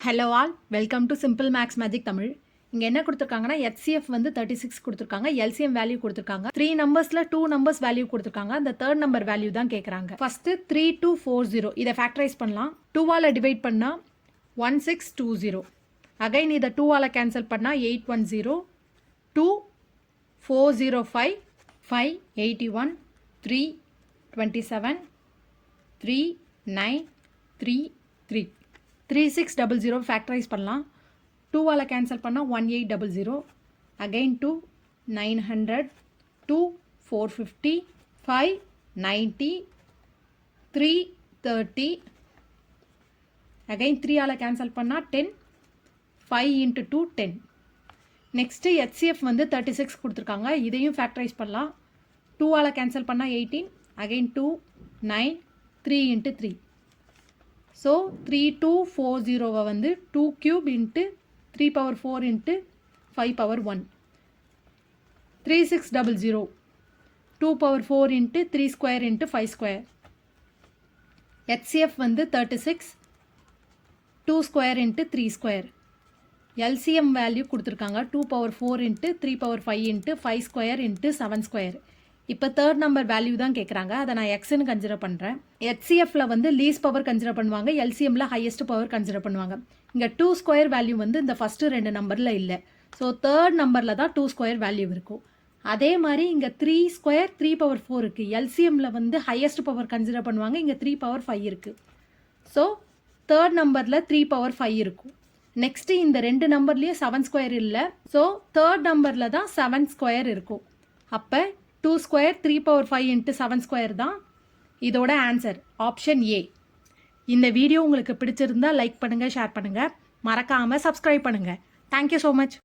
Hello all, welcome to simple max magic Tamil. இங்கே என்ன கொடுத்துருக்காங்கன்னா HCF வந்து 36 கொடுத்துருக்காங்க, LCM வேல்யூ கொடுத்துருக்காங்க. 3 நம்பர்ஸில் 2 நம்பர்ஸ் வேல்யூ கொடுத்துருக்காங்க. அந்த தேர்ட் நம்பர் வேல்யூ தான் கேட்குறாங்க. ஃபஸ்ட்டு 3240 இதை ஃபேக்டரைஸ் பண்ணலாம். 2ஆல் டிவைட் பண்ணால் 1620. அகைன் இதை 2ஆல் கேன்சல் பண்ணால் 810, 2 405, 581, 327, 3933. 3600 ஃபேக்டரைஸ் பண்ணலாம். 2ஆல் கேன்சல் பண்ணால் 1800, அகைன் 2 900, 2 450, 590, 330, அகைன் 3ஆல் கேன்சல் பண்ணால் 10, 5 into 2 10. நெக்ஸ்ட்டு HCF வந்து 36 கொடுத்துருக்காங்க, இதையும் ஃபேக்டரைஸ் பண்ணலாம். 2ஆல் கேன்சல் பண்ணால் 18, அகைன் 2 9, 3 into 3. ஸோ 3240 வந்து 2 cube into 3 power 4 into 5 power 1. 3600 2 power 4 into 3 square into 5 square. HCF வந்து 36 2 square into 3 square. LCM value கொடுத்துருக்காங்க 2 power 4 into 3 power 5 into 5 square into 7 square. இப்போ third number value தான் கேட்குறாங்க, அதை நான் எக்ஸ்ன்னு கன்சிடர் பண்ணுறேன். HCFல வந்து லீஸ் பவர் கன்சிடர் பண்ணுவாங்க, LCMல ஹையஸ்ட் பவர் கன்சிடர் பண்ணுவாங்க. இங்கே 2 ஸ்கொயர் வேல்யூ வந்து இந்த ஃபஸ்ட்டு 2 நம்பரில் இல்லை. ஸோ தேர்ட் நம்பரில் தான் 2 ஸ்கொயர் வேல்யூ இருக்கும். அதே மாதிரி இங்கே 3 ஸ்கொயர் 3 பவர் 4 இருக்குது. LCMல வந்து ஹையஸ்ட் பவர் கன்சிடர் பண்ணுவாங்க, இங்கே 3 பவர் 5 இருக்குது. ஸோ தேர்ட் நம்பரில் 3 பவர் 5 இருக்கும். நெக்ஸ்ட்டு இந்த 2 நம்பர்லேயும் 7 ஸ்கொயர் இல்லை. ஸோ தேர்ட் நம்பரில் தான் 7 ஸ்கொயர் இருக்கும். அப்போ 2 ஸ்கொயர் 3 power 5 into 7 ஸ்கொயர் தான் இதோட ஆன்சர், ஆப்ஷன் ஏ. இந்த வீடியோ உங்களுக்கு பிடிச்சிருந்தா லைக் பண்ணுங்கள், ஷேர் பண்ணுங்கள், மறக்காமல் சப்ஸ்கிரைப் பண்ணுங்கள். Thank you so much.